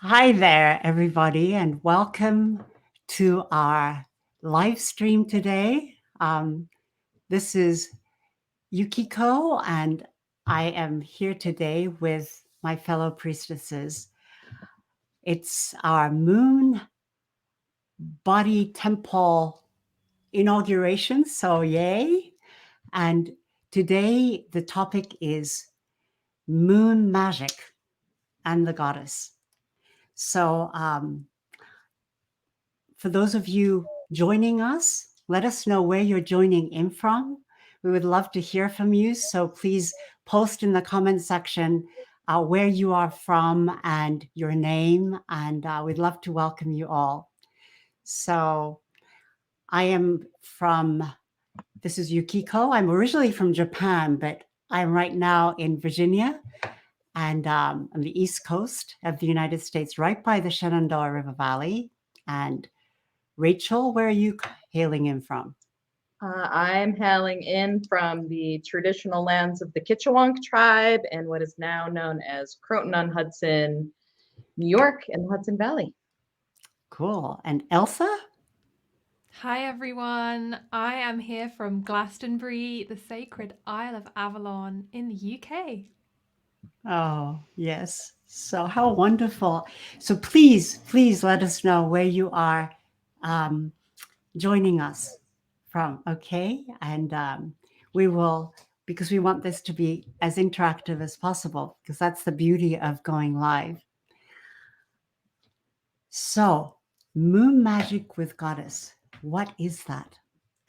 Hi there, everybody, and welcome to our live stream today. This is Yukiko, and I am here today with my fellow priestesses. It's our moon body temple inauguration, so yay. And today the topic is moon magic and the goddess. So, for those of you joining us, let us know where you're joining in from. We would love to hear from you. So please post in the comment section where you are from and your name, and we'd love to welcome you all. So I am this is Yukiko. I'm originally from Japan, but I'm right now in Virginia and on the East Coast of the United States, right by the Shenandoah River Valley. And Rachel, where are you hailing in from? I'm hailing in from the traditional lands of the Kitchewank tribe and what is now known as Croton-on-Hudson, New York, and the Hudson Valley. Cool. And Elsa? Hi everyone, I am here from Glastonbury, the sacred Isle of Avalon in the UK. Oh, yes. So how wonderful. So please let us know where you are joining us from, okay? And we will, because we want this to be as interactive as possible, because that's the beauty of going live. So, moon magic with goddess. What is that?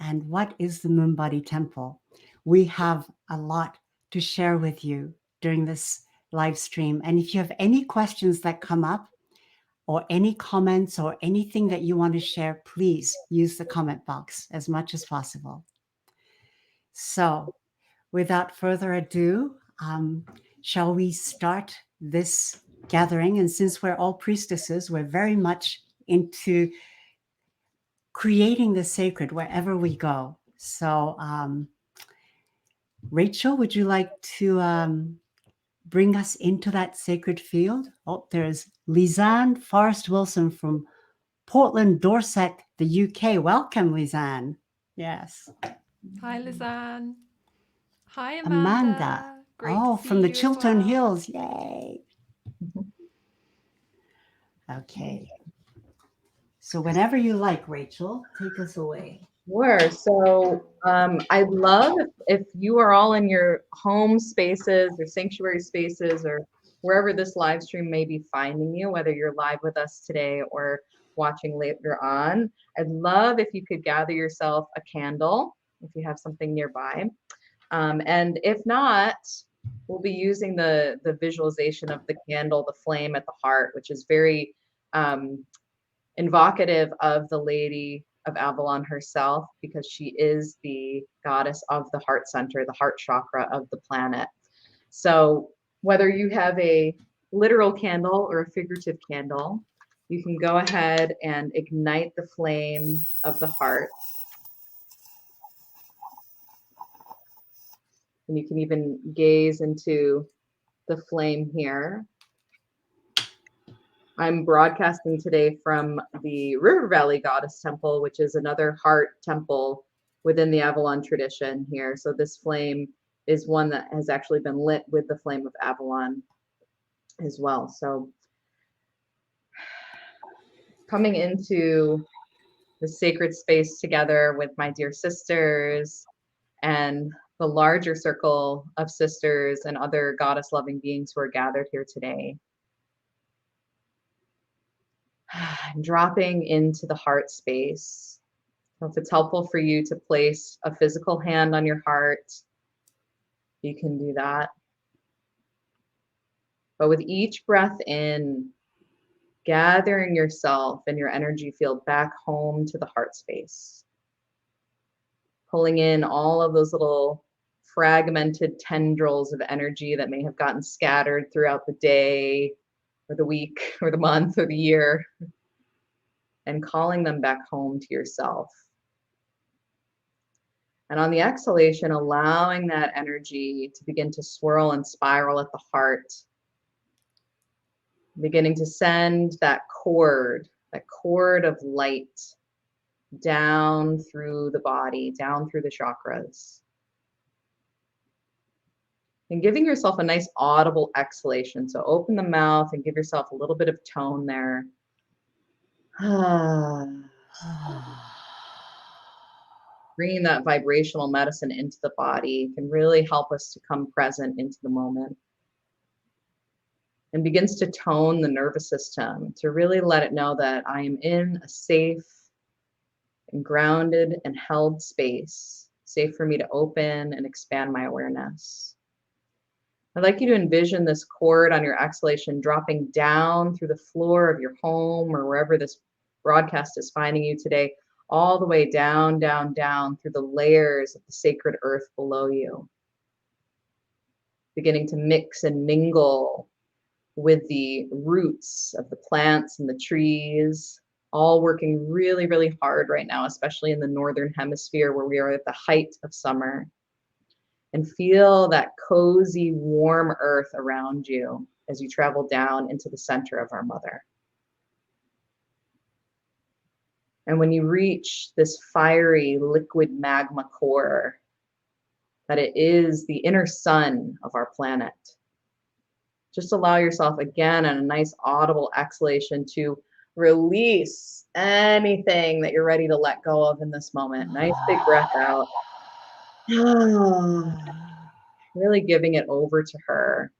And what is the Moon Body Temple? We have a lot to share with you during this live stream. And if you have any questions that come up, or any comments, or anything that you want to share, please use the comment box as much as possible. So, without further ado, shall we start this gathering? And since we're all priestesses, we're very much into creating the sacred wherever we go. So, Rachel, would you like to bring us into that sacred field? Oh, there's Lisanne Forrest Wilson from Portland, Dorset, the UK. Welcome, Lisanne. Yes. Hi Lisanne. Hi Amanda. Amanda. Great to Oh, see from the you as Chiltern well. Hills. Yay. Okay. So whenever you like, Rachel, take us away. Sure. So I'd love if you are all in your home spaces or sanctuary spaces or wherever this live stream may be finding you, whether you're live with us today or watching later on. I'd love if you could gather yourself a candle if you have something nearby. And if not, we'll be using the visualization of the candle, the flame at the heart, which is very invocative of the Lady of Avalon herself, because she is the goddess of the heart center, the heart chakra of the planet. So whether you have a literal candle or a figurative candle, you can go ahead and ignite the flame of the heart. And you can even gaze into the flame here. I'm broadcasting today from the River Valley Goddess Temple, which is another heart temple within the Avalon tradition here. So this flame is one that has actually been lit with the flame of Avalon as well. So coming into the sacred space together with my dear sisters and the larger circle of sisters and other goddess loving beings who are gathered here today. Dropping into the heart space. So if it's helpful for you to place a physical hand on your heart, you can do that. But with each breath in, gathering yourself and your energy field back home to the heart space. Pulling in all of those little fragmented tendrils of energy that may have gotten scattered throughout the day or the week or the month or the year, and calling them back home to yourself. And on the exhalation, allowing that energy to begin to swirl and spiral at the heart, Beginning to send that cord of light down through the body, down through the chakras. And giving yourself a nice audible exhalation. So open the mouth and give yourself a little bit of tone there. Bringing that vibrational medicine into the body can really help us to come present into the moment. And begins to tone the nervous system to really let it know that I am in a safe and grounded and held space, safe for me to open and expand my awareness. I'd like you to envision this cord on your exhalation dropping down through the floor of your home or wherever this broadcast is finding you today, all the way down, down, down through the layers of the sacred earth below you. Beginning to mix and mingle with the roots of the plants and the trees, all working really, really hard right now, especially in the northern hemisphere where we are at the height of summer. And feel that cozy, warm earth around you as you travel down into the center of our mother. And when you reach this fiery liquid magma core, that it is the inner sun of our planet, just allow yourself again on a nice audible exhalation to release anything that you're ready to let go of in this moment. Nice big breath out. Really giving it over to her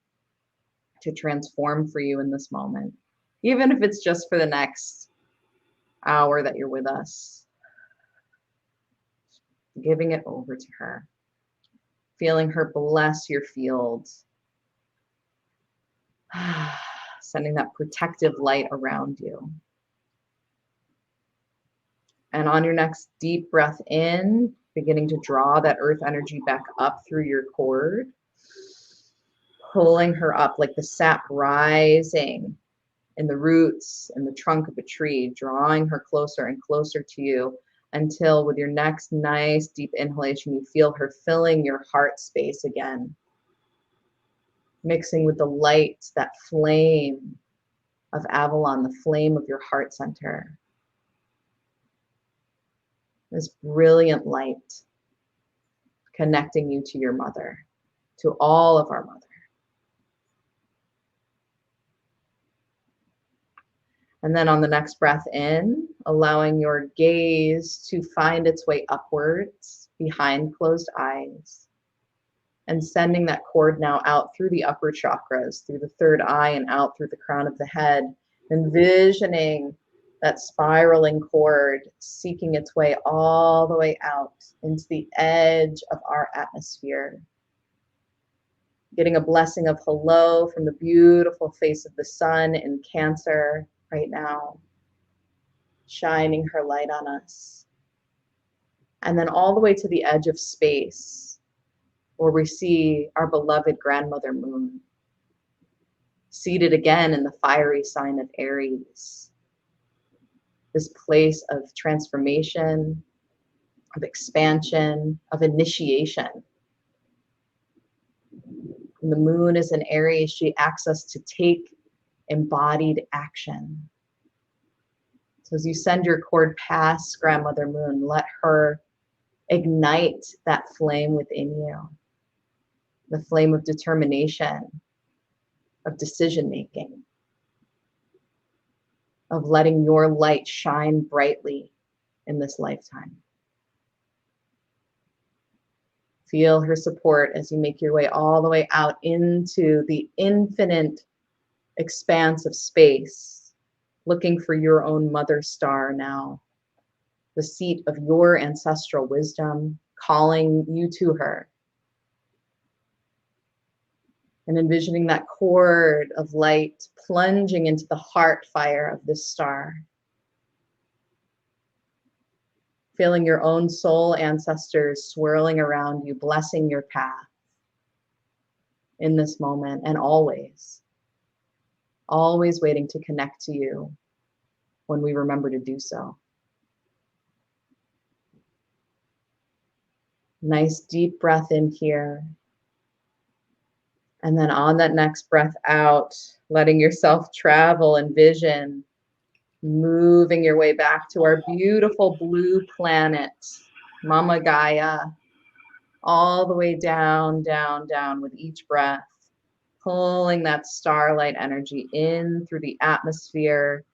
to transform for you in this moment, even if it's just for the next hour that you're with us. Giving it over to her, feeling her bless your field, sending that protective light around you. And on your next deep breath in, beginning to draw that earth energy back up through your cord, pulling her up like the sap rising in the roots and the trunk of a tree, drawing her closer and closer to you until with your next nice deep inhalation, you feel her filling your heart space again, mixing with the light, that flame of Avalon, the flame of your heart center. This brilliant light connecting you to your mother, to all of our mother. And then on the next breath in, allowing your gaze to find its way upwards behind closed eyes, and sending that cord now out through the upper chakras, through the third eye and out through the crown of the head, envisioning that spiraling cord seeking its way all the way out into the edge of our atmosphere. Getting a blessing of hello from the beautiful face of the sun in Cancer right now, shining her light on us. And then all the way to the edge of space, where we see our beloved grandmother moon, seated again in the fiery sign of Aries. This place of transformation, of expansion, of initiation. When the moon is in Aries, she asks us to take embodied action. So as you send your cord past Grandmother Moon, let her ignite that flame within you, the flame of determination, of decision making, of letting your light shine brightly in this lifetime. Feel her support as you make your way all the way out into the infinite expanse of space, looking for your own mother star now, the seat of your ancestral wisdom, calling you to her. And envisioning that cord of light plunging into the heart fire of this star. Feeling your own soul ancestors swirling around you, blessing your path in this moment and always waiting to connect to you when we remember to do so. Nice deep breath in here. And then on that next breath out, letting yourself travel and vision, moving your way back to our beautiful blue planet, Mama Gaia, all the way down, down, down with each breath, pulling that starlight energy in through the atmosphere,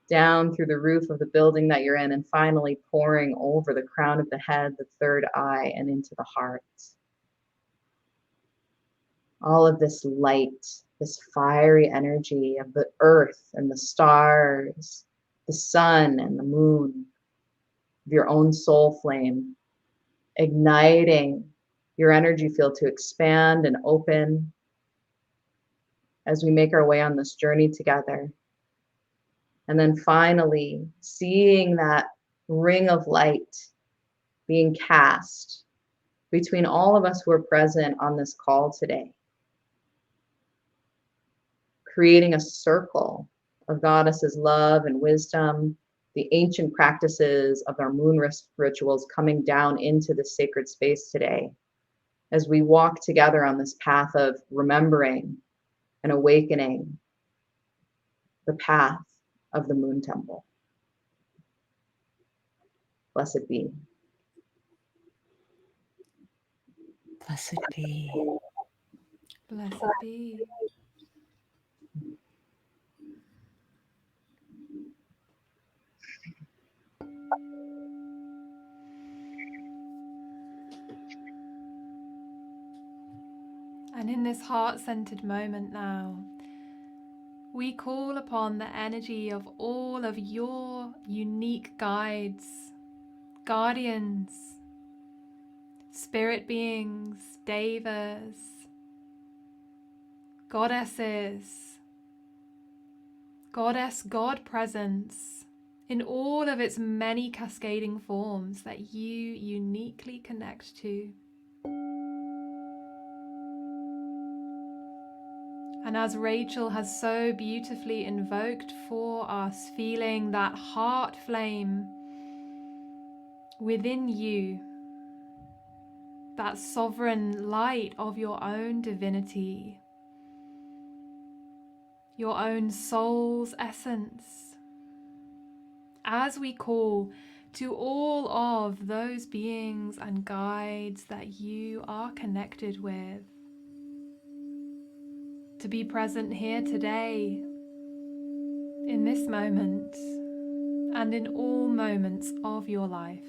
down through the roof of the building that you're in, and finally pouring over the crown of the head, the third eye, and into the heart. All of this light, this fiery energy of the earth and the stars, the sun and the moon, your own soul flame, igniting your energy field to expand and open as we make our way on this journey together. And then finally, seeing that ring of light being cast between all of us who are present on this call today, creating a circle of goddesses' love and wisdom, the ancient practices of our moon rituals coming down into the sacred space today as we walk together on this path of remembering and awakening the path of the moon temple. Blessed be. Blessed be. Blessed be. And in this heart-centered moment now, we call upon the energy of all of your unique guides, guardians, spirit beings, devas, goddesses, goddess God presence in all of its many cascading forms that you uniquely connect to. And as Rachel has so beautifully invoked for us, feeling that heart flame within you, that sovereign light of your own divinity, your own soul's essence, as we call to all of those beings and guides that you are connected with, to be present here today, in this moment, and in all moments of your life.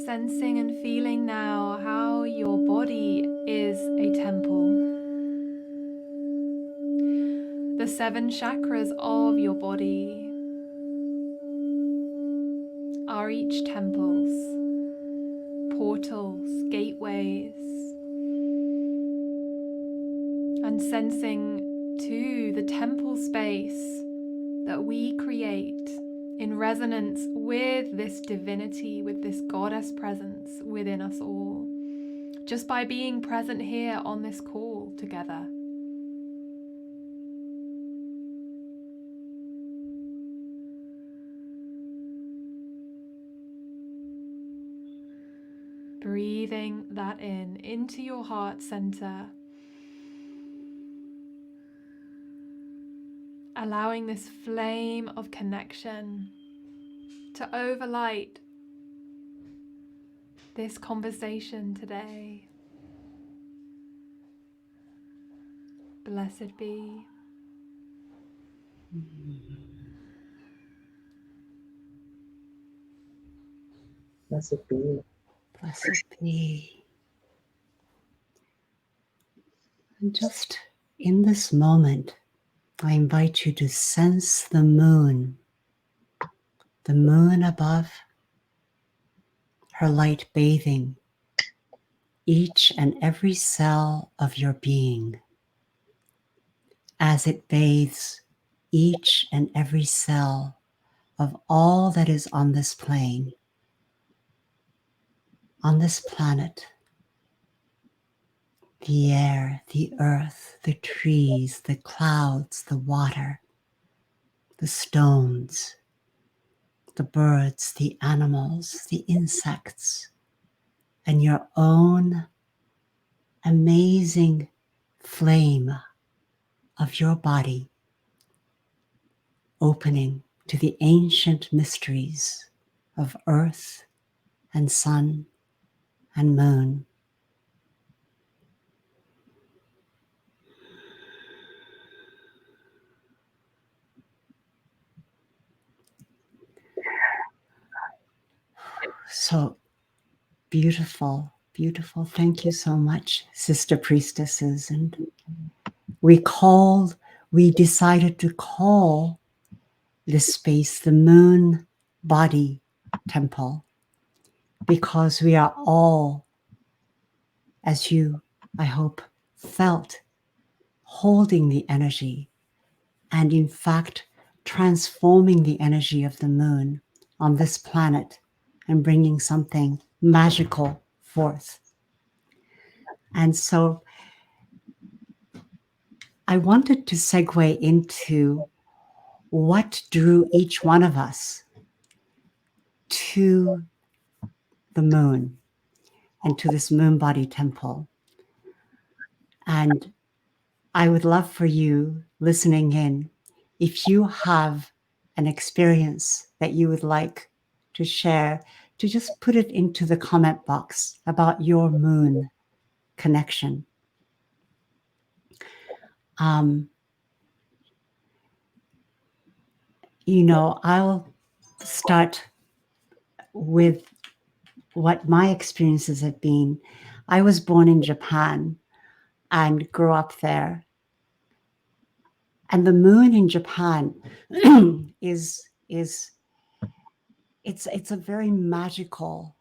Sensing and feeling now how your body is a temple. The 7 chakras of your body are each temples, portals, gateways, and sensing too the temple space that we create in resonance with this divinity, with this goddess presence within us all, just by being present here on this call together. Breathing that in into your heart center, allowing this flame of connection to overlight this conversation today. Blessed be. Blessed be. Blessed be. And just in this moment, I invite you to sense the moon above, her light bathing each and every cell of your being as it bathes each and every cell of all that is on this plane, on this planet, the air, the earth, the trees, the clouds, the water, the stones, the birds, the animals, the insects, and your own amazing flame of your body opening to the ancient mysteries of earth and sun and moon. So beautiful, beautiful. Thank you so much, Sister Priestesses. And we decided to call this space the Moon Body Temple because we are all, as you, I hope, felt, holding the energy and in fact transforming the energy of the moon on this planet and bringing something magical forth. And so I wanted to segue into what drew each one of us to the moon and to this moon body temple. And I would love for you listening in, if you have an experience that you would like to share, to just put it into the comment box about your moon connection. I'll start with what my experiences have been. I was born in Japan and grew up there. And the moon in Japan it's a very magical,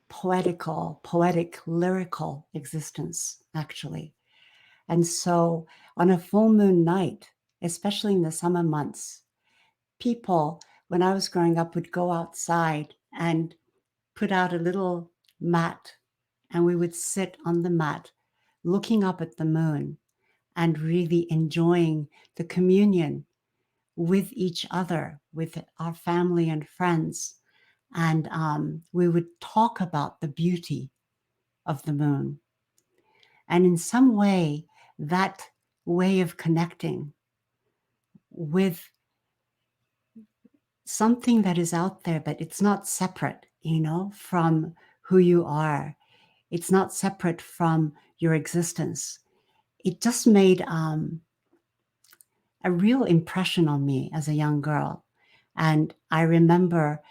poetic, lyrical existence, actually. And so on a full moon night, especially in the summer months, people, when I was growing up, would go outside and put out a little mat, and we would sit on the mat looking up at the moon and really enjoying the communion with each other, with our family and friends. And we would talk about the beauty of the moon. And in some way, that way of connecting with something that is out there, but it's not separate, from who you are. It's not separate from your existence. It just made a real impression on me as a young girl. And I remember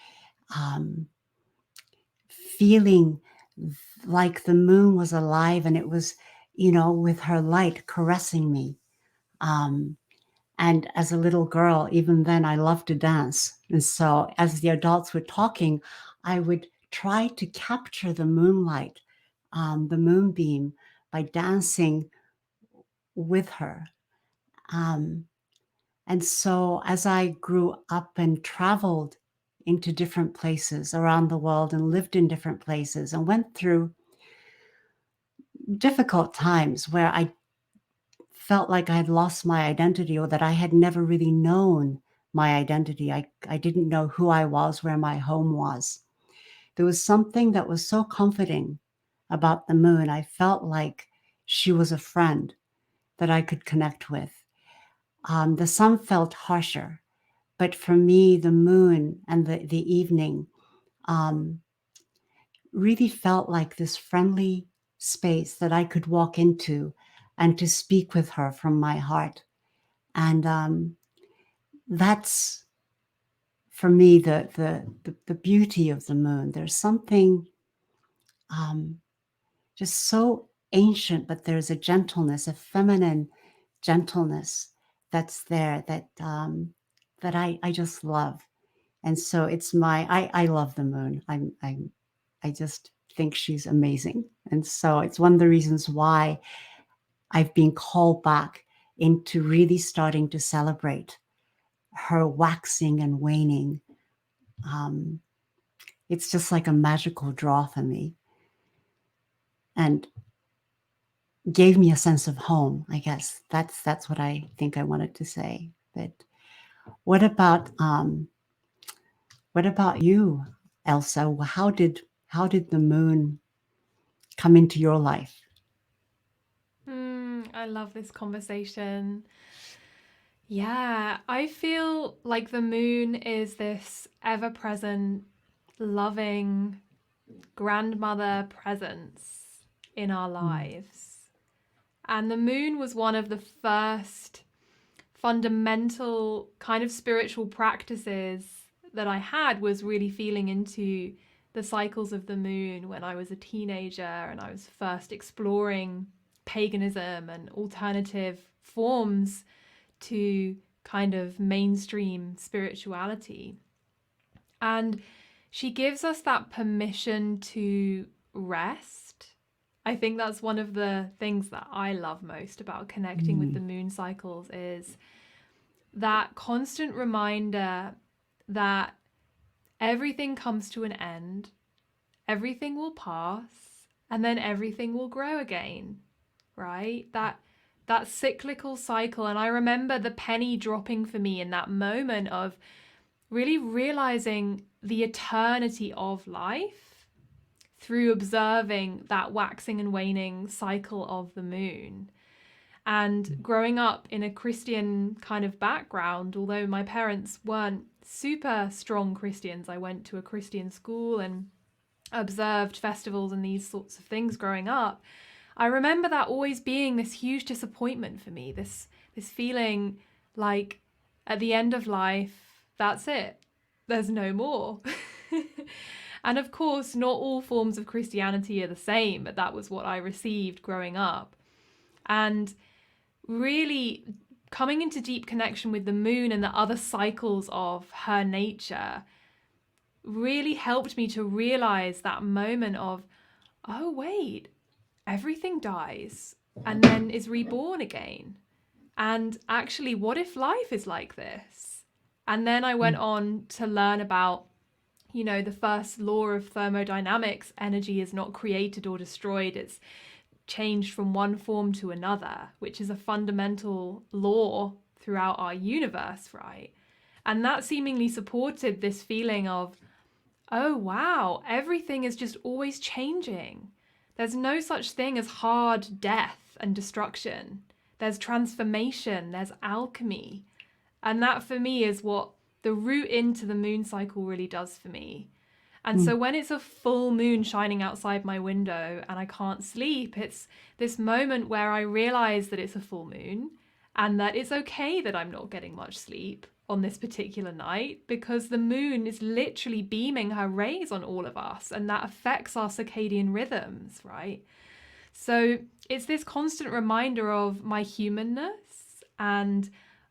feeling like the moon was alive and it was, with her light caressing me. And as a little girl, even then, I loved to dance. And so as the adults were talking, I would try to capture the moonlight, the moonbeam, by dancing with her. And so as I grew up and traveled into different places around the world and lived in different places and went through difficult times where I felt like I had lost my identity or that I had never really known my identity. I didn't know who I was, where my home was. There was something that was so comforting about the moon. I felt like she was a friend that I could connect with. The sun felt harsher, but for me, the moon and the evening really felt like this friendly space that I could walk into and to speak with her from my heart. And that's for me the beauty of the moon. There's something just so ancient, but there's a gentleness, a feminine gentleness that's there that that I just love. And so it's I love the moon. I just think she's amazing. And so it's one of the reasons why I've been called back into really starting to celebrate her waxing and waning. Um, it's just like a magical draw for me, and gave me a sense of home. I guess that's what I think I wanted to say. But what about you, Elsa? How did the moon come into your life? I love this conversation. Yeah, I feel like the moon is this ever present, loving grandmother presence in our lives. And the moon was one of the first fundamental kind of spiritual practices that I had, was really feeling into the cycles of the moon when I was a teenager and I was first exploring paganism and alternative forms to kind of mainstream spirituality. And she gives us that permission to rest. I think that's one of the things that I love most about connecting with the moon cycles, is that constant reminder that everything comes to an end, everything will pass, and then everything will grow again, right? That cyclical cycle. And I remember the penny dropping for me in that moment of really realizing the eternity of life through observing that waxing and waning cycle of the moon. And growing up in a Christian kind of background, although my parents weren't super strong Christians, I went to a Christian school and observed festivals and these sorts of things growing up. I remember that always being this huge disappointment for me, this feeling like at the end of life, that's it. There's no more. And of course, not all forms of Christianity are the same, but that was what I received growing up. And really coming into deep connection with the moon and the other cycles of her nature really helped me to realize that moment of, oh, wait, everything dies and then is reborn again. And actually, what if life is like this? And then I went on to learn about, the first law of thermodynamics: energy is not created or destroyed, it's changed from one form to another, which is a fundamental law throughout our universe, right? And that seemingly supported this feeling of, oh, wow, everything is just always changing. There's no such thing as hard death and destruction. There's transformation, there's alchemy. And that for me is what the route into the moon cycle really does for me. And so when it's a full moon shining outside my window and I can't sleep, it's this moment where I realize that it's a full moon and that it's okay that I'm not getting much sleep on this particular night, because the moon is literally beaming her rays on all of us, and that affects our circadian rhythms, right? So it's this constant reminder of my humanness and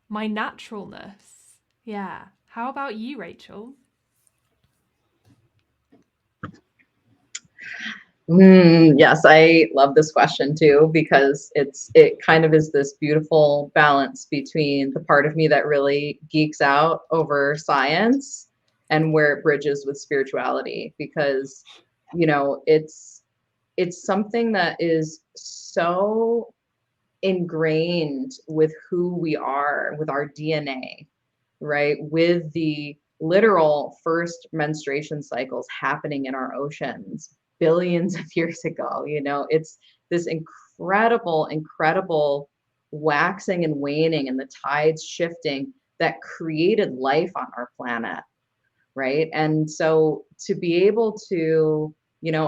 my naturalness. Yeah. How about you, Rachel? Yes, I love this question too, because it kind of is this beautiful balance between the part of me that really geeks out over science and where it bridges with spirituality, because it's something that is so ingrained with who we are, with our DNA, right? With the literal first menstruation cycles happening in our oceans billions of years ago. It's this incredible waxing and waning and the tides shifting that created life on our planet, right? And so to be able to,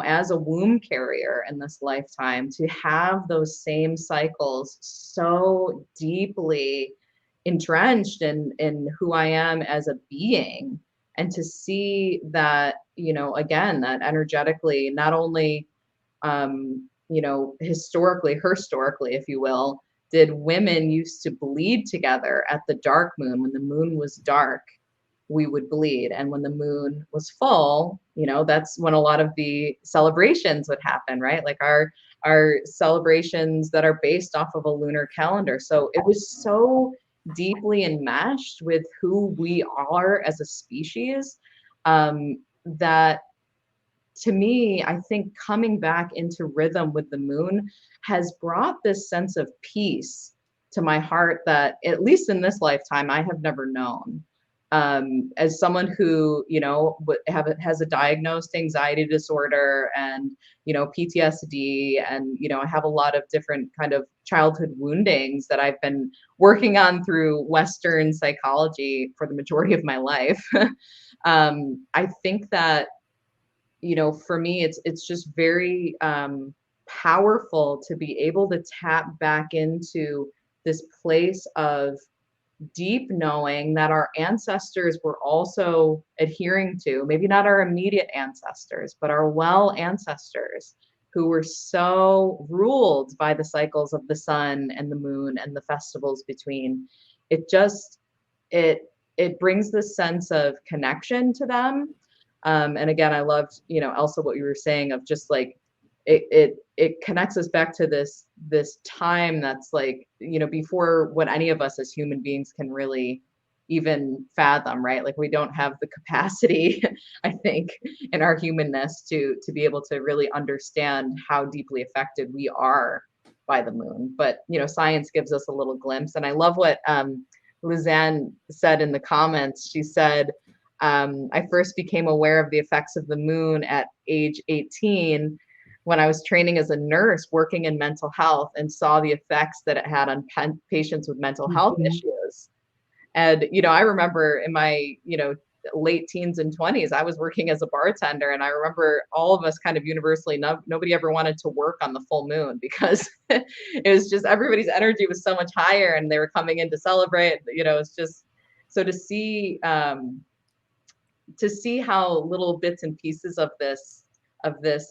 as a womb carrier in this lifetime, to have those same cycles so deeply entrenched in who I am as a being, and to see that, again, that energetically, not only, historically, if you will, did women used to bleed together at the dark moon. When the moon was dark, we would bleed. And when the moon was full, that's when a lot of the celebrations would happen, right? Like our celebrations that are based off of a lunar calendar. So it was so deeply enmeshed with who we are as a species, that, to me, I think coming back into rhythm with the moon has brought this sense of peace to my heart that, at least in this lifetime, I have never known. As someone who, has a diagnosed anxiety disorder and, PTSD, and, I have a lot of different kind of childhood woundings that I've been working on through Western psychology for the majority of my life. I think that, for me, it's just very powerful to be able to tap back into this place of deep knowing that our ancestors were also adhering to, maybe not our immediate ancestors, but our well ancestors, who were so ruled by the cycles of the sun and the moon and the festivals between. It just, it brings this sense of connection to them. And again, I loved, Elsa, what you were saying of just like, it connects us back to this time that's like, before what any of us as human beings can really even fathom, right? Like, we don't have the capacity, I think, in our humanness to be able to really understand how deeply affected we are by the moon. But, science gives us a little glimpse. And I love what Lizanne said in the comments. She said, I first became aware of the effects of the moon at age 18 when I was training as a nurse working in mental health, and saw the effects that it had on patients with mental health issues. And, I remember in my, late teens and 20s, I was working as a bartender, and I remember all of us kind of universally, nobody ever wanted to work on the full moon, because it was just, everybody's energy was so much higher and they were coming in to celebrate. It's just, so to see how little bits and pieces of this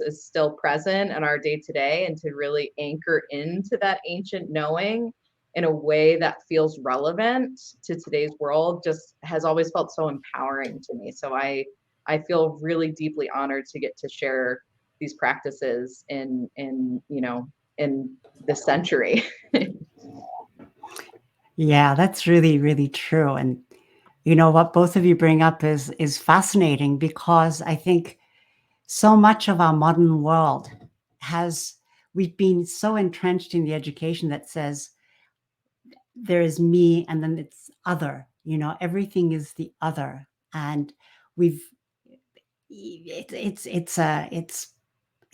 is still present in our day to day, and to really anchor into that ancient knowing in a way that feels relevant to today's world, just has always felt so empowering to me. So I feel really deeply honored to get to share these practices in this century. Yeah, that's really, really true. And what both of you bring up is fascinating, because I think so much of our modern world we've been so entrenched in the education that says there is me and then it's other, everything is the other. And it's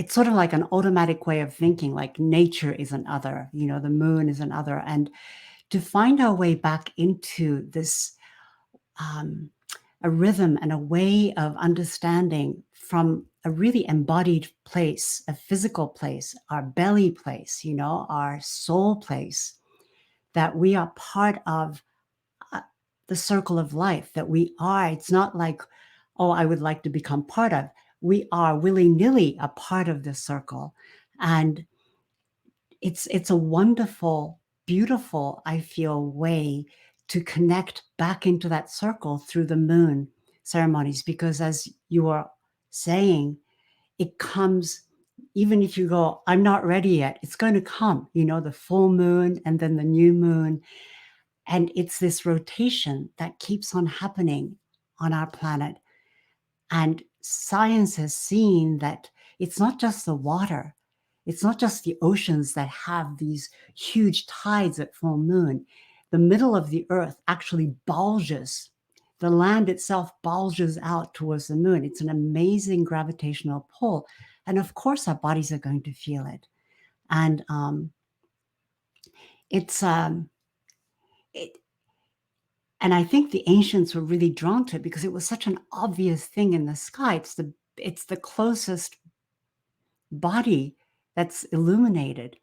sort of like an automatic way of thinking, like nature is an other, the moon is an other. And to find our way back into this, a rhythm and a way of understanding from a really embodied place, a physical place, our belly place, our soul place, that we are part of the circle of life, that we are. It's not like, oh, I would like to become part of. We are willy-nilly a part of this circle. And it's a wonderful, beautiful, I feel, way to connect back into that circle through the moon ceremonies, because as you are saying, it comes, even if you go, I'm not ready yet, it's going to come, the full moon and then the new moon. And it's this rotation that keeps on happening on our planet. And science has seen that it's not just the water, it's not just the oceans that have these huge tides at full moon. The middle of the earth actually bulges. The land itself bulges out towards the moon. It's an amazing gravitational pull. And of course, our bodies are going to feel it. And it, and I think the ancients were really drawn to it because it was such an obvious thing in the sky. It's the closest body that's illuminated,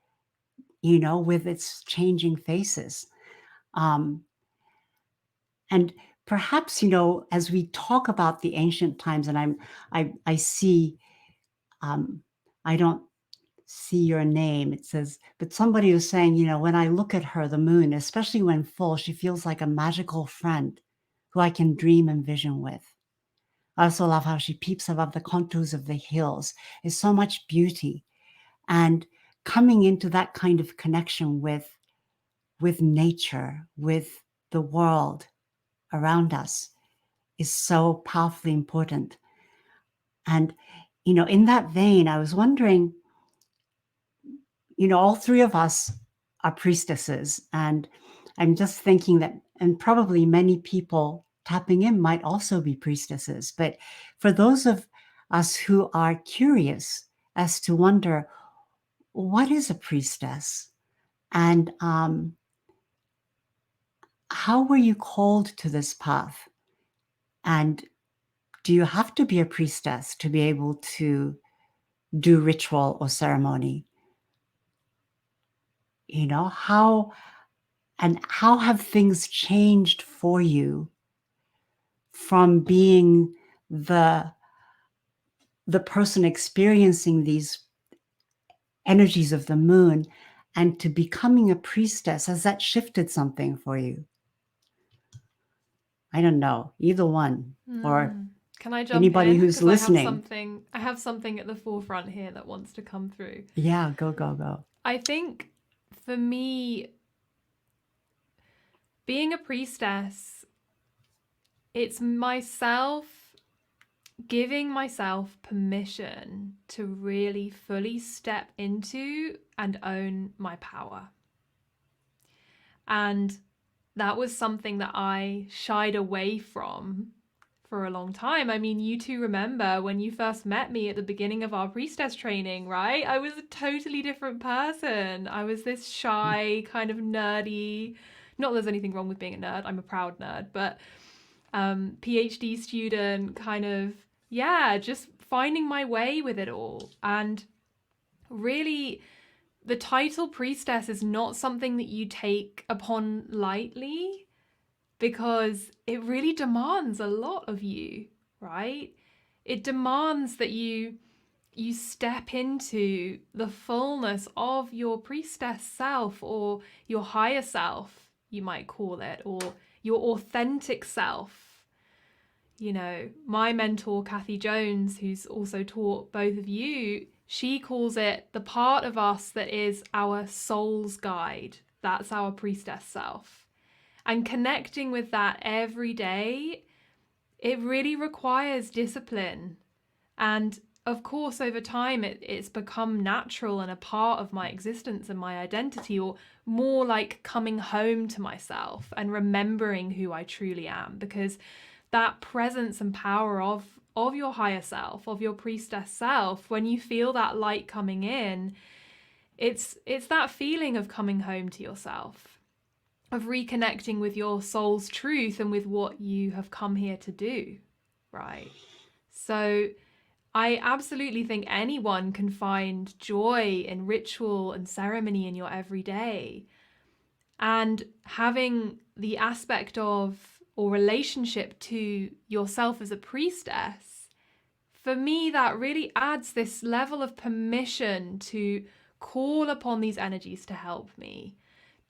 with its changing faces. And perhaps, you know, as we talk about the ancient times, and I see, I don't see your name. It says, but somebody was saying, you know, when I look at her, the moon, especially when full, she feels like a magical friend who I can dream and vision with. I also love how she peeps above the contours of the hills. There's so much beauty. And coming into that kind of connection with nature, with the world around us is so powerfully important. And, you know, in that vein, I was wondering, you know, all three of us are priestesses. And I'm just thinking that, and probably many people tapping in might also be priestesses. But for those of us who are curious as to wonder, what is a priestess? And how were you called to this path? And do you have to be a priestess to be able to do ritual or ceremony? You know, how have things changed for you from being the person experiencing these energies of the moon and to becoming a priestess? Has that shifted something for you? I don't know, either one, or Can I jump anybody in? who's Because listening. I have something at the forefront here that wants to come through. Yeah, go. I think for me, being a priestess, it's myself giving myself permission to really fully step into and own my power. And that was something that I shied away from for a long time. I mean, you two remember when you first met me at the beginning of our priestess training, right? I was a totally different person. I was this shy, kind of nerdy, not that there's anything wrong with being a nerd, I'm a proud nerd, but PhD student, kind of, yeah, just finding my way with it all. And really, the title priestess is not something that you take upon lightly, because it really demands a lot of you, right? It demands that you step into the fullness of your priestess self, or your higher self, you might call it, or your authentic self. You know, my mentor, Kathy Jones, who's also taught both of you, she calls it the part of us that is our soul's guide. That's our priestess self. And connecting with that every day, it really requires discipline. And of course, over time, it's become natural and a part of my existence and my identity, or more like coming home to myself and remembering who I truly am. Because that presence and power of your higher self, of your priestess self, when you feel that light coming in, it's that feeling of coming home to yourself, of reconnecting with your soul's truth and with what you have come here to do, right? So I absolutely think anyone can find joy in ritual and ceremony in your everyday. And having the aspect of, or relationship to yourself as a priestess, for me, that really adds this level of permission to call upon these energies to help me,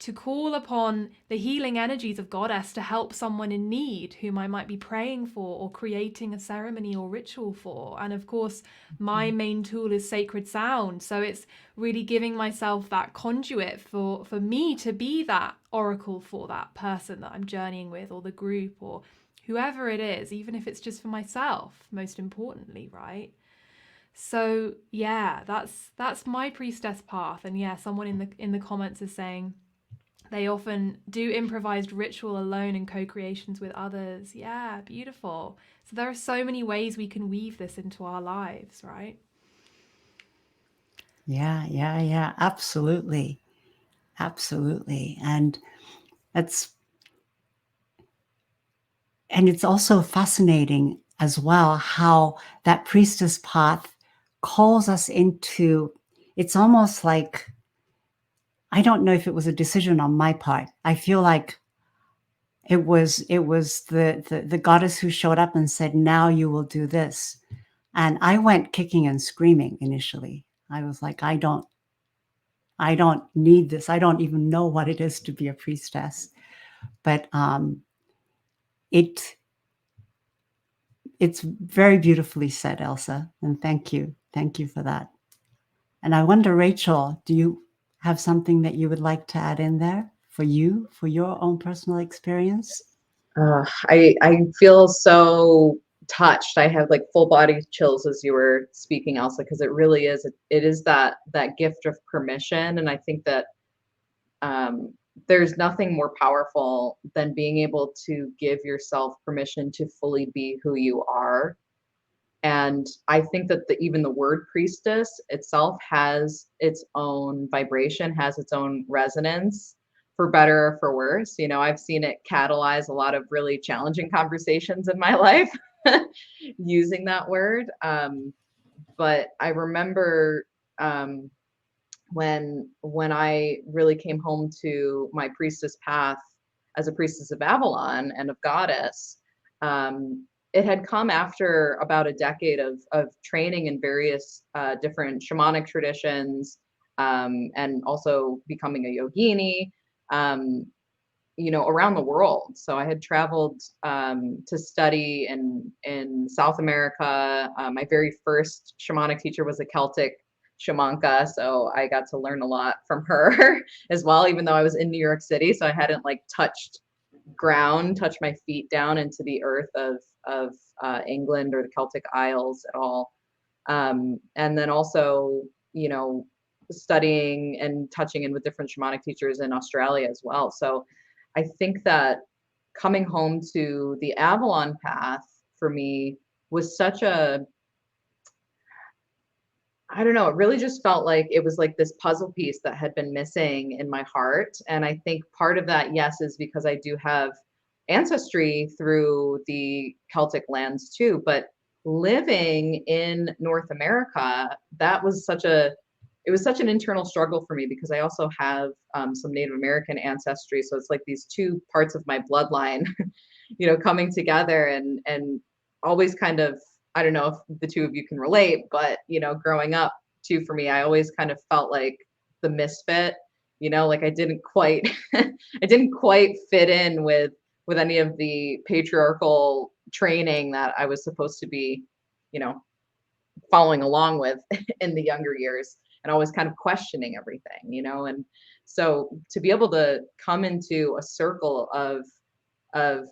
to call upon the healing energies of Goddess to help someone in need whom I might be praying for or creating a ceremony or ritual for. And of course, my main tool is sacred sound. So it's really giving myself that conduit for me to be that oracle for that person that I'm journeying with, or the group, or whoever it is, even if it's just for myself, most importantly, right? So yeah, that's my priestess path. And yeah, someone in the comments is saying they often do improvised ritual alone and co-creations with others. Yeah, beautiful. So there are so many ways we can weave this into our lives, right? Yeah. Absolutely. And it's also fascinating as well how that priestess path calls us into, it's almost like, I don't know if it was a decision on my part. I feel like it was the goddess who showed up and said, now you will do this. And I went kicking and screaming initially. I was like, I don't need this. I don't even know what it is to be a priestess. But it it's very beautifully said, Elsa, and thank you. Thank you for that. And I wonder, Rachel, do you have something that you would like to add in there for you, for your own personal experience? I feel so touched. I have like full body chills as you were speaking, Elsa, because it really is, it is that gift of permission. And I think that there's nothing more powerful than being able to give yourself permission to fully be who you are. And I think that even the word priestess itself has its own vibration, has its own resonance, for better or for worse. You know, I've seen it catalyze a lot of really challenging conversations in my life using that word. But I remember when I really came home to my priestess path as a priestess of Avalon and of Goddess. It had come after about a decade of training in various different shamanic traditions, and also becoming a yogini, you know, around the world. So I had traveled to study in South America. My very first shamanic teacher was a Celtic shamanka, so I got to learn a lot from her as well, even though I was in New York City, so I hadn't like touched my feet down into the earth of England or the Celtic Isles at all. And then also, you know, studying and touching in with different shamanic teachers in Australia as well. So I think that coming home to the Avalon path for me was such a, I don't know, it really just felt like it was like this puzzle piece that had been missing in my heart. And I think part of that, yes, is because I do have ancestry through the Celtic lands too. But living in North America, that was it was such an internal struggle for me, because I also have some Native American ancestry. So it's like these two parts of my bloodline, you know, coming together, and always kind of, I don't know if the two of you can relate, but, you know, growing up too, for me, I always kind of felt like the misfit, you know, like I didn't quite, I didn't quite fit in with any of the patriarchal training that I was supposed to be, you know, following along with in the younger years, and always kind of questioning everything, you know. And so to be able to come into a circle of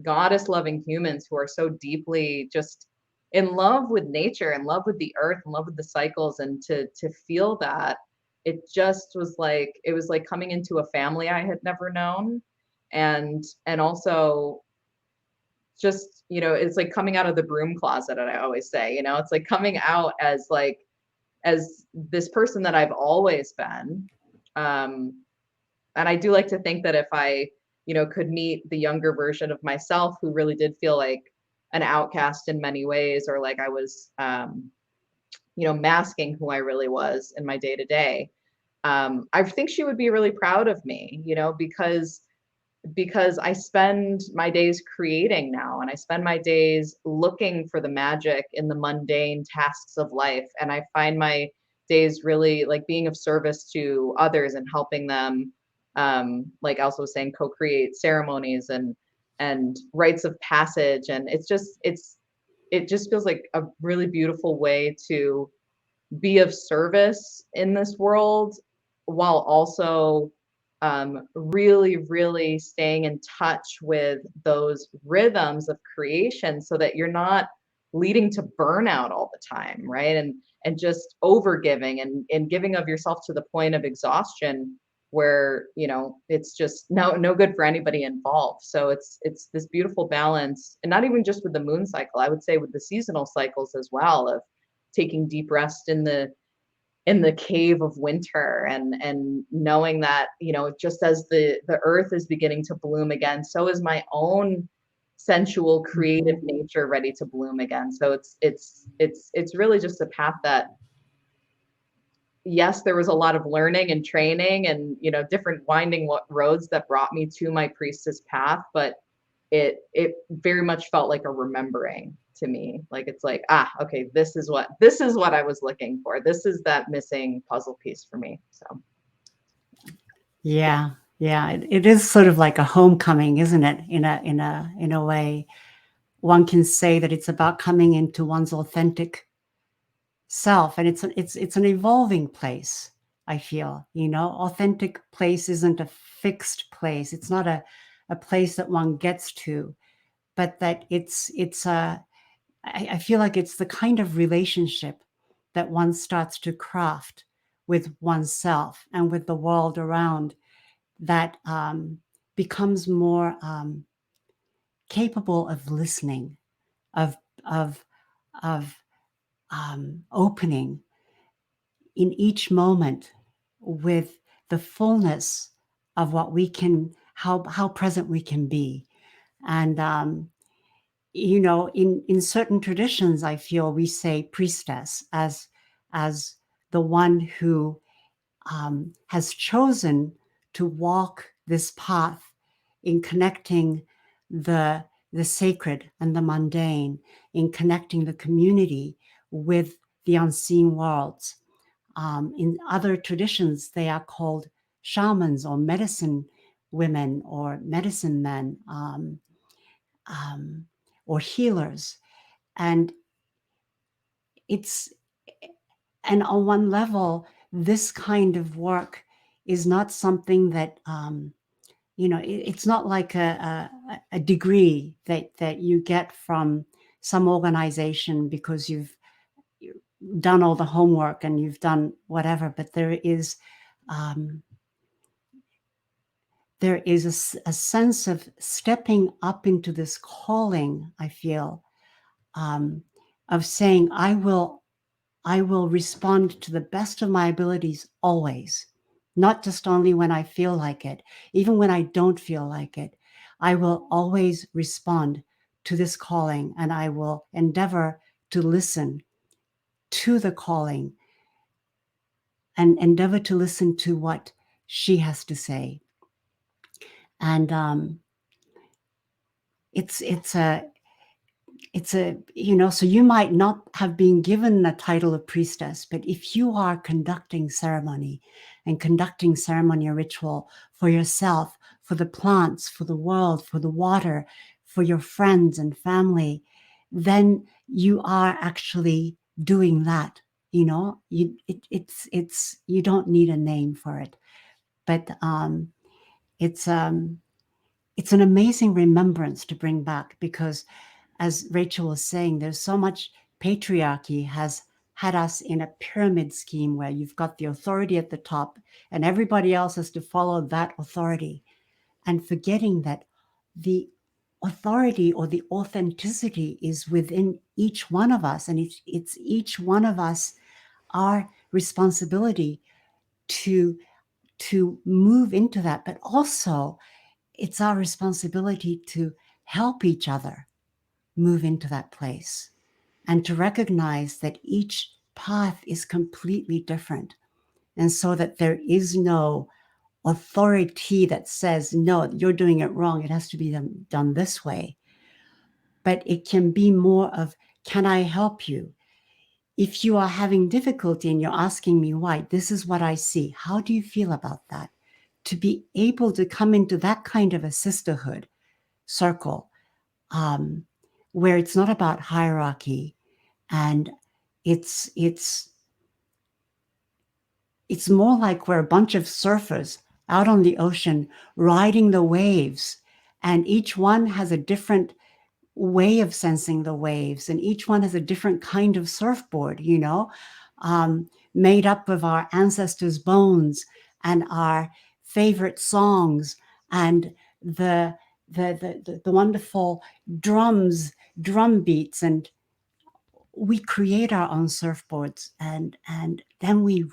goddess loving humans who are so deeply just in love with nature, in love with the earth, in love with the cycles, and to feel that, it just was like, it was like coming into a family I had never known. And also just, you know, it's like coming out of the broom closet, I always say, you know, it's like coming out as like, as this person that I've always been. And I do like to think that if I, you know, could meet the younger version of myself who really did feel like an outcast in many ways, or like I was, you know, masking who I really was in my day to day, I think she would be really proud of me, you know, because I spend my days creating now, and I spend my days looking for the magic in the mundane tasks of life. And I find my days really like being of service to others and helping them, like Elsa was saying, co-create ceremonies and rites of passage. And it just feels like a really beautiful way to be of service in this world, while also really, really staying in touch with those rhythms of creation, so that you're not leading to burnout all the time, right? And just over giving and giving of yourself to the point of exhaustion, where, you know, it's just no good for anybody involved. So it's this beautiful balance, and not even just with the moon cycle, I would say with the seasonal cycles as well, of taking deep rest in the cave of winter, and knowing that, you know, just as the earth is beginning to bloom again, so is my own sensual creative nature ready to bloom again. So it's really just a path that, yes, there was a lot of learning and training and, you know, different winding roads that brought me to my priestess path, but it very much felt like a remembering to me. Like, it's like, okay, this is what I was looking for. This is that missing puzzle piece for me. So Yeah, yeah, it is sort of like a homecoming, isn't it? In a way, one can say that it's about coming into one's authentic self, and it's an evolving place. I feel, you know, authentic place isn't a fixed place. It's not a place that one gets to, but that it's a. I feel like it's the kind of relationship that one starts to craft with oneself and with the world around that becomes more capable of listening, of of of opening in each moment with the fullness of what we can, how present we can be, and you know, in certain traditions, I feel we say priestess as the one who has chosen to walk this path in connecting the sacred and the mundane, in connecting the community with the unseen worlds. In other traditions, they are called shamans or medicine women or medicine men, um, or healers. And it's, and on one level, this kind of work is not something that, you know, it's not like a degree that you get from some organization because you've done all the homework and you've done whatever, but um, there is a sense of stepping up into this calling, I feel, of saying, I will respond to the best of my abilities always, not just only when I feel like it, even when I don't feel like it. I will always respond to this calling, and I will endeavor to listen to the calling and endeavor to listen to what she has to say. And it's a, you know, so you might not have been given a title of priestess, but if you are conducting ceremony and conducting ceremony or ritual for yourself, for the plants, for the world, for the water, for your friends and family, then you are actually doing that. You know, it's you don't need a name for it, but it's an amazing remembrance to bring back, because as Rachel was saying, there's so much patriarchy has had us in a pyramid scheme where you've got the authority at the top and everybody else has to follow that authority, and forgetting that the authority or the authenticity is within each one of us, and it's each one of us our responsibility to move into that, but also it's our responsibility to help each other move into that place, and to recognize that each path is completely different. And so that there is no authority that says, no, you're doing it wrong. It has to be done this way. But it can be more of, can I help you? If you are having difficulty and you're asking me why, this is what I see. How do you feel about that? To be able to come into that kind of a sisterhood circle, where it's not about hierarchy, and it's more like we're a bunch of surfers out on the ocean riding the waves, and each one has a different way of sensing the waves, and each one has a different kind of surfboard, you know, made up of our ancestors' bones and our favorite songs and the wonderful drum beats, and we create our own surfboards, and then we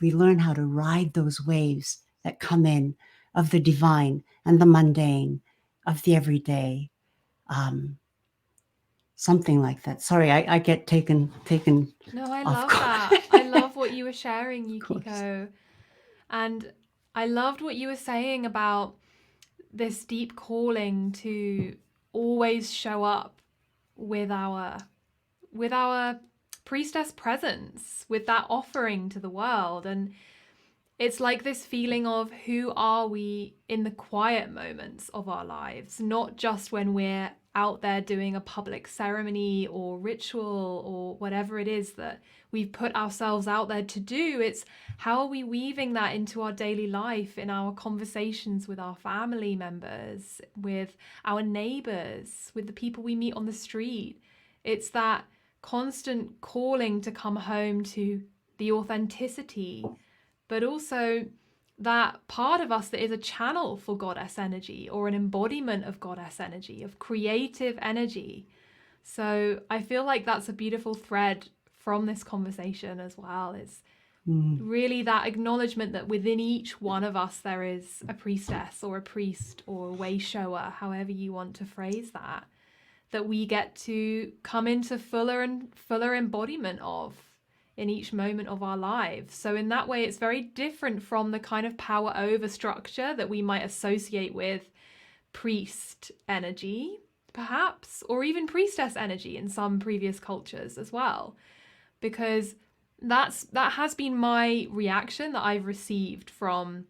learn how to ride those waves that come in, of the divine and the mundane, of the everyday. um, something like that. Sorry, I get taken No, I off love course. that. I love what you were sharing, Course. Yukiko. And I loved what you were saying about this deep calling to always show up with our priestess presence, with that offering to the world. And it's like this feeling of who are we in the quiet moments of our lives, not just when we're out there doing a public ceremony or ritual or whatever it is that we've put ourselves out there to do. It's how are we weaving that into our daily life, in our conversations with our family members, with our neighbors, with the people we meet on the street. It's that constant calling to come home to the authenticity, but also that part of us that is a channel for goddess energy, or an embodiment of goddess energy, of creative energy. So I feel like that's a beautiful thread from this conversation as well, is really that acknowledgement that within each one of us there is a priestess or a priest or a way shower, however you want to phrase that, that we get to come into fuller and fuller embodiment of in each moment of our lives. So in that way, it's very different from the kind of power over structure that we might associate with priest energy, perhaps, or even priestess energy in some previous cultures as well. Because that has been my reaction that I've received from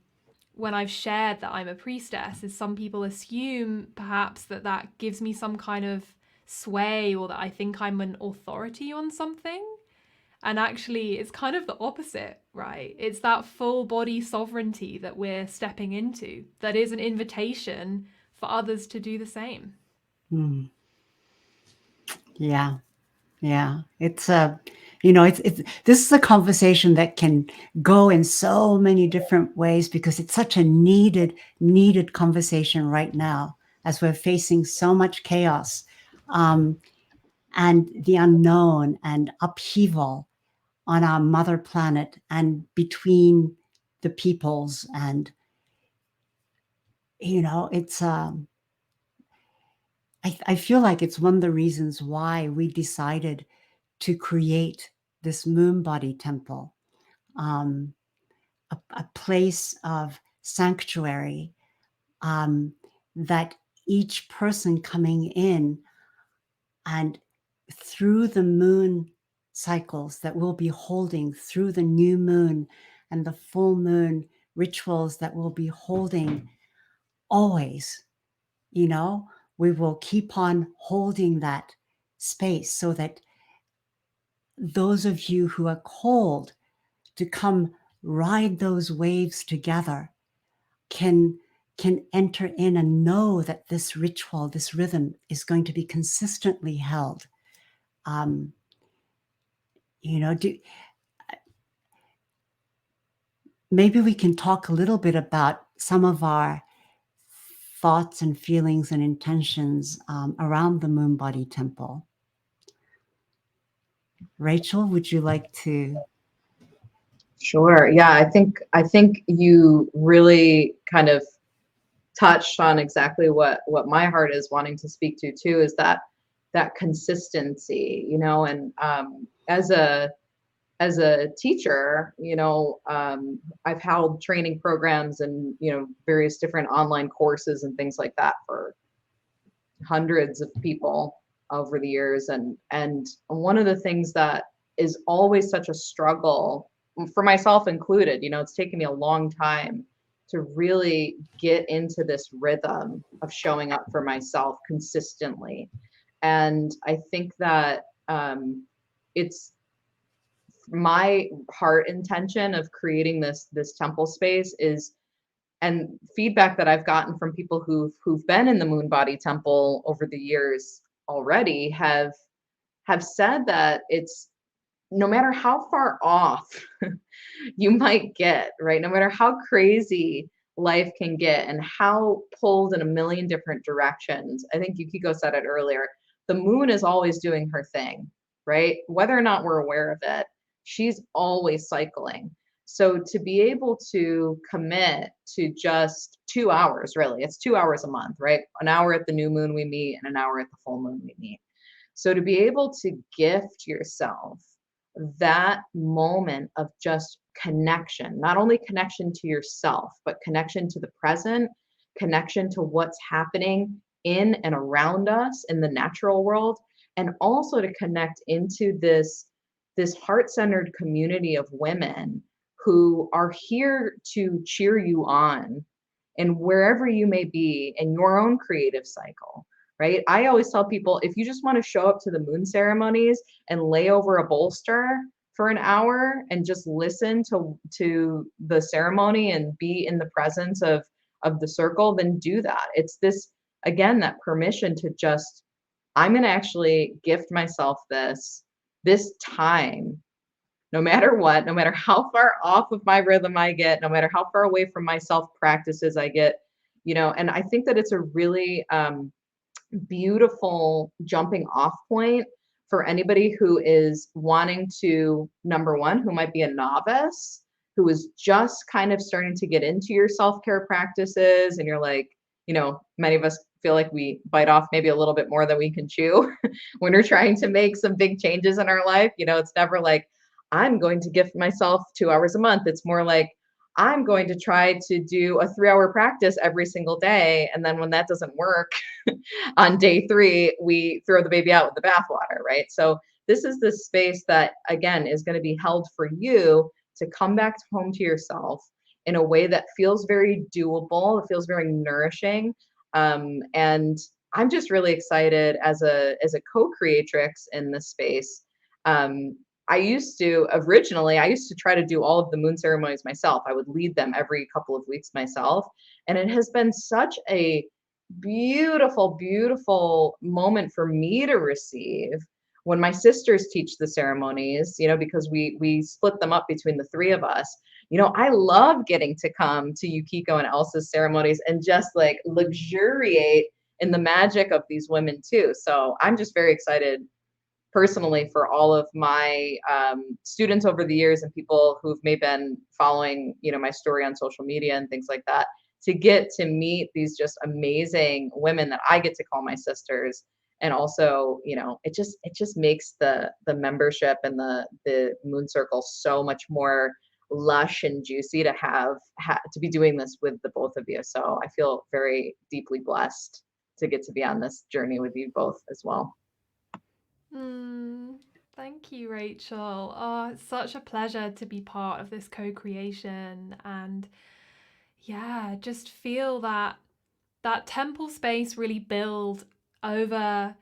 when I've shared that I'm a priestess, is some people assume perhaps that that gives me some kind of sway, or that I think I'm an authority on something. And actually, it's kind of the opposite, right? It's that full body sovereignty that we're stepping into, that is an invitation for others to do the same. Yeah. Yeah. It's it's this is a conversation that can go in so many different ways, because it's such a needed conversation right now, as we're facing so much chaos, and the unknown and upheaval on our mother planet and between the peoples. And it's I feel like it's one of the reasons why we decided to create this moon body temple, a place of sanctuary, that each person coming in, and through the moon cycles that we'll be holding, through the new moon and the full moon rituals that we'll be holding always, we will keep on holding that space, so that those of you who are called to come ride those waves together can enter in and know that this ritual, this rhythm, is going to be consistently held. Maybe we can talk a little bit about some of our thoughts and feelings and intentions around the moon body temple. Rachel, would you like to? Sure. Yeah, I think you really kind of touched on exactly what my heart is wanting to speak to too, is that consistency, and as a teacher, I've held training programs and various different online courses and things like that for hundreds of people over the years, and one of the things that is always such a struggle for myself included, it's taken me a long time to really get into this rhythm of showing up for myself consistently. And I think that it's my heart intention of creating this temple space is, and feedback that I've gotten from people who've been in the moon body temple over the years already have said that it's, no matter how far off you might get, right? No matter how crazy life can get and how pulled in a million different directions. I think Yukiko said it earlier. The moon is always doing her thing, right? Whether or not we're aware of it, she's always cycling. So to be able to commit to just 2 hours, really, it's 2 hours a month, right? An hour at the new moon we meet, and an hour at the full moon we meet. So to be able to gift yourself that moment of just connection, not only connection to yourself, but connection to the present, connection to what's happening in and around us in the natural world, and also to connect into this heart-centered community of women who are here to cheer you on and wherever you may be in your own creative cycle, right? I always tell people, if you just want to show up to the moon ceremonies and lay over a bolster for an hour and just listen to the ceremony and be in the presence of the circle, then do that. It's this, again, that permission to just, I'm going to actually gift myself this time, no matter what, no matter how far off of my rhythm I get, no matter how far away from my self practices I get, and I think that it's a really beautiful jumping off point for anybody who is wanting to, number one, who might be a novice, who is just kind of starting to get into your self-care practices, and you're like, many of us feel like we bite off maybe a little bit more than we can chew when we're trying to make some big changes in our life. It's never like, I'm going to gift myself 2 hours a month. It's more like, I'm going to try to do a 3-hour practice every single day. And then when that doesn't work, on day 3, we throw the baby out with the bathwater, right? So this is the space that, again, is going to be held for you to come back home to yourself in a way that feels very doable. It feels very nourishing. And I'm just really excited as a co-creatrix in this space. I used to try to do all of the moon ceremonies myself. I would lead them every couple of weeks myself. And it has been such a beautiful, beautiful moment for me to receive when my sisters teach the ceremonies, because we split them up between the 3 of us. I love getting to come to Yukiko and Elsa's ceremonies and just like luxuriate in the magic of these women too. So I'm just very excited personally for all of my students over the years and people who've maybe been following, my story on social media and things like that, to get to meet these just amazing women that I get to call my sisters. And also, it just makes the membership and the Moon Circle so much more lush and juicy to have to be doing this with the both of you. So I feel very deeply blessed to get to be on this journey with you both as well. Thank you, Rachel. Oh, it's such a pleasure to be part of this co-creation, and yeah, just feel that temple space really build over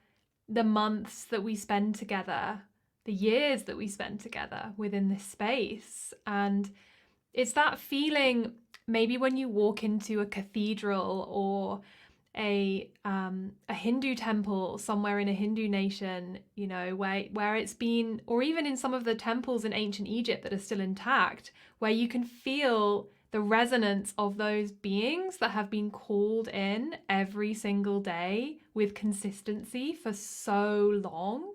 the months that we spend together, the years that we spend together within this space. And it's that feeling, maybe when you walk into a cathedral or a Hindu temple somewhere in a Hindu nation, where it's been, or even in some of the temples in ancient Egypt that are still intact, where you can feel the resonance of those beings that have been called in every single day with consistency for so long.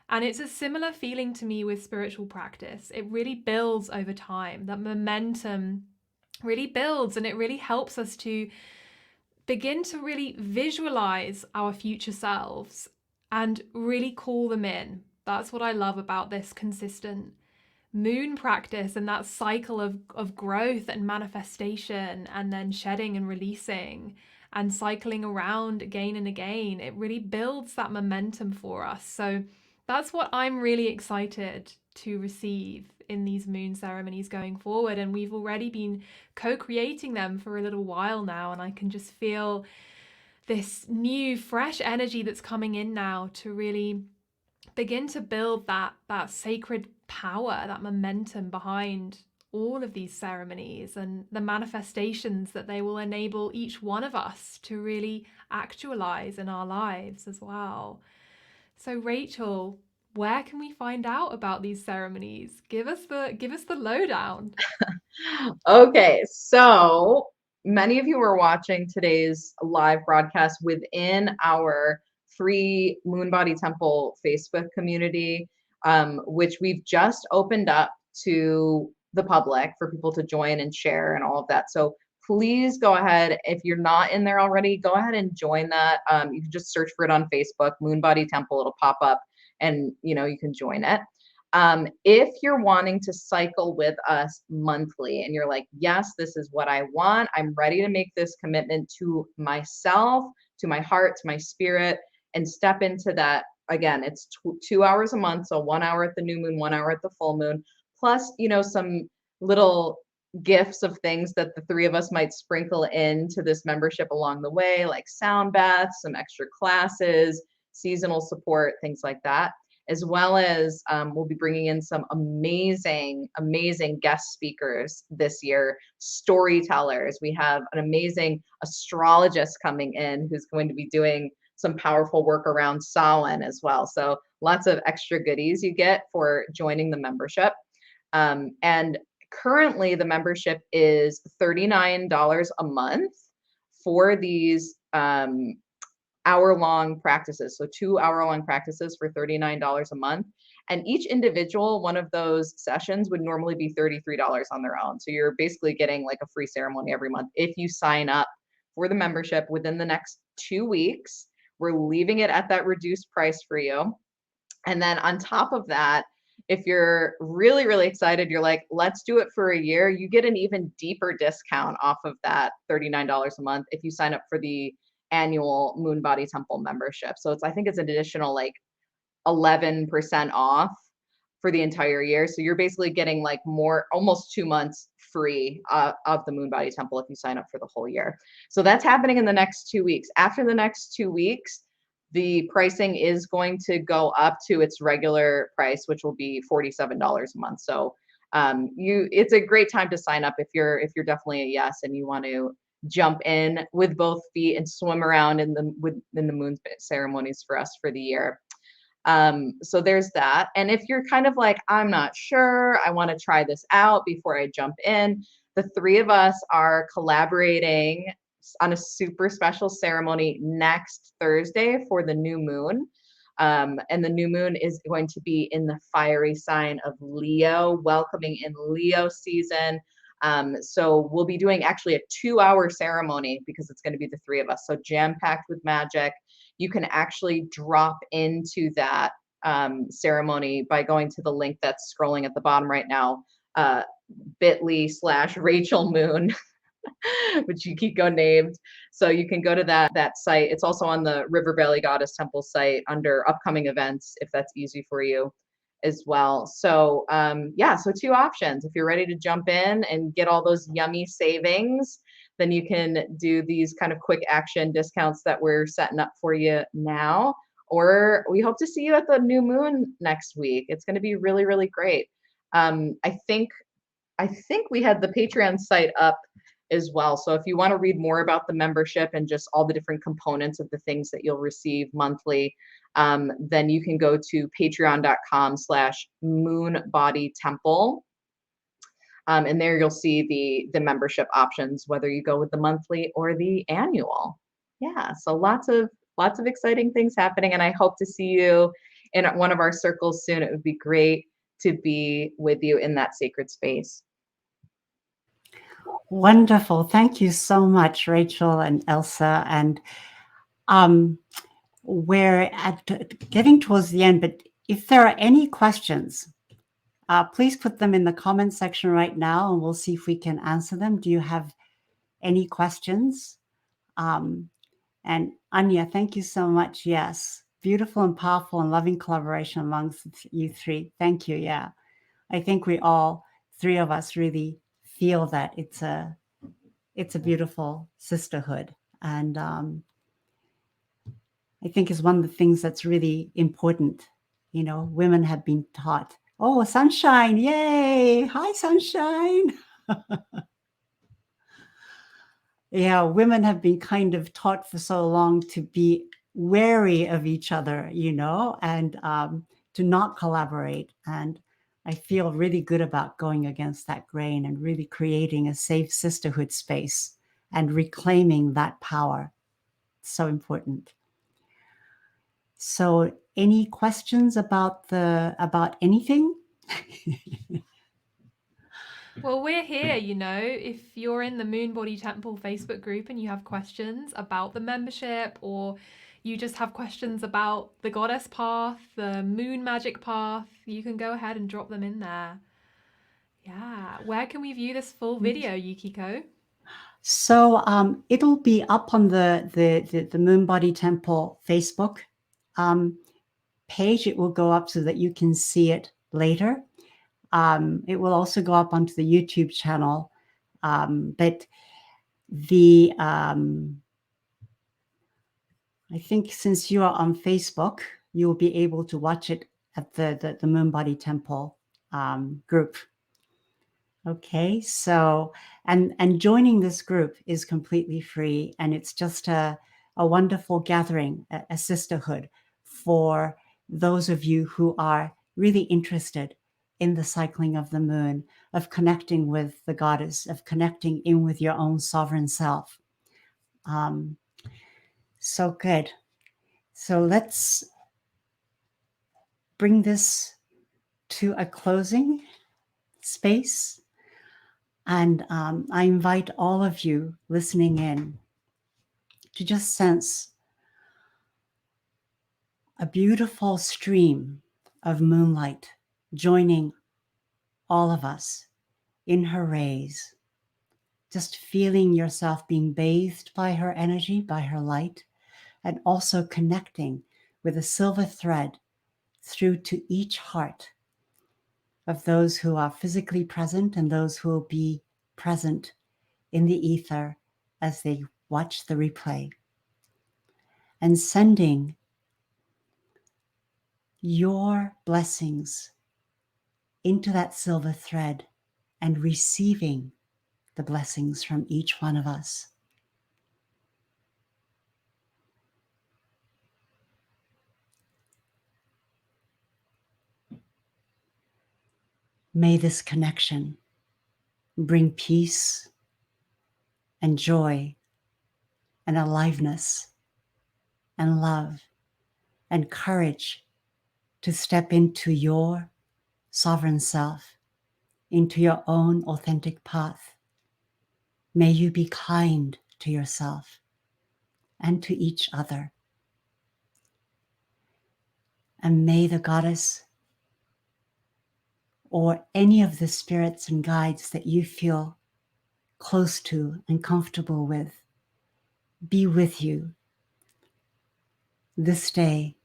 And it's a similar feeling to me with spiritual practice. It really builds over time. That momentum really builds, and it really helps us to begin to really visualize our future selves and really call them in. That's what I love about this consistent moon practice and that cycle of growth and manifestation, and then shedding and releasing and cycling around again and again. It really builds that momentum for us. So that's what I'm really excited to receive in these moon ceremonies going forward. And we've already been co-creating them for a little while now, and I can just feel this new fresh energy that's coming in now to really begin to build that sacred power, that momentum behind all of these ceremonies and the manifestations that they will enable each one of us to really actualize in our lives as well. So Rachel, where can we find out about these ceremonies? Give us the lowdown. Okay, so many of you are watching today's live broadcast within our free Moonbody Temple Facebook community, which we've just opened up to the public for people to join and share and all of that. So please go ahead. If you're not in there already, go ahead and join that. You can just search for it on Facebook, Moon Body Temple. It'll pop up, and you can join it. If you're wanting to cycle with us monthly and you're like, yes, this is what I want, I'm ready to make this commitment to myself, to my heart, to my spirit, and step into that. Again, it's 2 hours a month, so 1 hour at the new moon, 1 hour at the full moon, plus some little gifts of things that the three of us might sprinkle into this membership along the way, like sound baths, some extra classes, seasonal support, things like that, as well as we'll be bringing in some amazing guest speakers this year, storytellers. We have an amazing astrologist coming in who's going to be doing some powerful work around Samhain as well. So lots of extra goodies you get for joining the membership. And currently the membership is $39 a month for these hour-long practices. So 2 hour-long practices for $39 a month. And each individual one of those sessions would normally be $33 on their own. So you're basically getting like a free ceremony every month if you sign up for the membership within the next 2 weeks. We're leaving it at that reduced price for you. And then on top of that, if you're really, really excited, you're like, let's do it for a year, you get an even deeper discount off of that $39 a month if you sign up for the annual Moon Body Temple membership. So I think it's an additional like 11% off for the entire year. So you're basically getting like almost 2 months free of the Moon Body Temple if you sign up for the whole year. So that's happening in the next 2 weeks. After the next 2 weeks, the pricing is going to go up to its regular price, which will be $47 a month. So it's a great time to sign up if you're definitely a yes and you want to jump in with both feet and swim around in the moon ceremonies for us for the year. So there's that. And if you're kind of like, I'm not sure, I want to try this out before I jump in, the three of us are collaborating on a super special ceremony next Thursday for the new moon. And the new moon is going to be in the fiery sign of Leo, welcoming in Leo season. So we'll be doing actually a 2-hour ceremony because it's going to be the three of us. So jam-packed with magic. You can actually drop into that ceremony by going to the link that's scrolling at the bottom right now, bit.ly/Rachel Moon, which Yukiko named. So you can go to that site. It's also on the River Valley Goddess Temple site under upcoming events, if that's easy for you as well. So so 2 options. If you're ready to jump in and get all those yummy savings, then you can do these kind of quick action discounts that we're setting up for you now. Or we hope to see you at the new moon next week. It's going to be really, really great. I think we had the Patreon site up as well. So if you want to read more about the membership and just all the different components of the things that you'll receive monthly, then you can go to patreon.com/moonbodytemple. And there you'll see the membership options, whether you go with the monthly or the annual. Yeah, so lots of exciting things happening, and I hope to see you in one of our circles soon. It would be great to be with you in that sacred space. Wonderful. Thank you so much, Rachel and Elsa. And we're getting towards the end, but if there are any questions, please put them in the comment section right now and we'll see if we can answer them. Do you have any questions? And Anya, thank you so much. Yes, beautiful and powerful and loving collaboration amongst you three. Thank you. Yeah, I think we all, three of us, really feel that it's a beautiful sisterhood. And I think is one of the things that's really important. Women have been taught, oh, sunshine, yay, hi, sunshine. Yeah, women have been kind of taught for so long to be wary of each other, and to not collaborate. And I feel really good about going against that grain and really creating a safe sisterhood space and reclaiming that power. It's so important. So any questions about anything? Well, we're here, if you're in the Moon Body Temple Facebook group and you have questions about the membership, or you just have questions about the goddess path, the moon magic path, you can go ahead and drop them in there. Yeah. Where can we view this full video, Yukiko? So it'll be up on the Moon Body Temple Facebook page. It will go up so that you can see it later. It will also go up onto the YouTube channel. But the I think since you are on Facebook, you'll be able to watch it at the Moon Body Temple group. Okay, so and joining this group is completely free, and it's just a wonderful gathering, a sisterhood for those of you who are really interested in the cycling of the moon, of connecting with the goddess, of connecting in with your own sovereign self. So good. So let's bring this to a closing space. And I invite all of you listening in to just sense a beautiful stream of moonlight joining all of us in her rays, just feeling yourself being bathed by her energy, by her light, and also connecting with a silver thread through to each heart of those who are physically present and those who will be present in the ether as they watch the replay, and sending your blessings into that silver thread and receiving the blessings from each one of us. May this connection bring peace and joy and aliveness and love and courage to step into your sovereign self, into your own authentic path. May you be kind to yourself and to each other. And may the goddess or any of the spirits and guides that you feel close to and comfortable with be with you this day.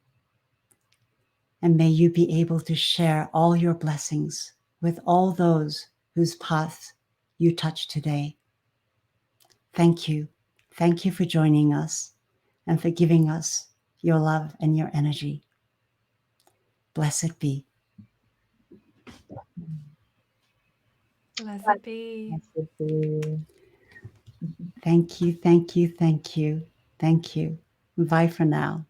And may you be able to share all your blessings with all those whose paths you touch today. Thank you. Thank you for joining us and for giving us your love and your energy. Blessed be. Blessed be. Thank you, thank you, thank you, thank you. Bye for now.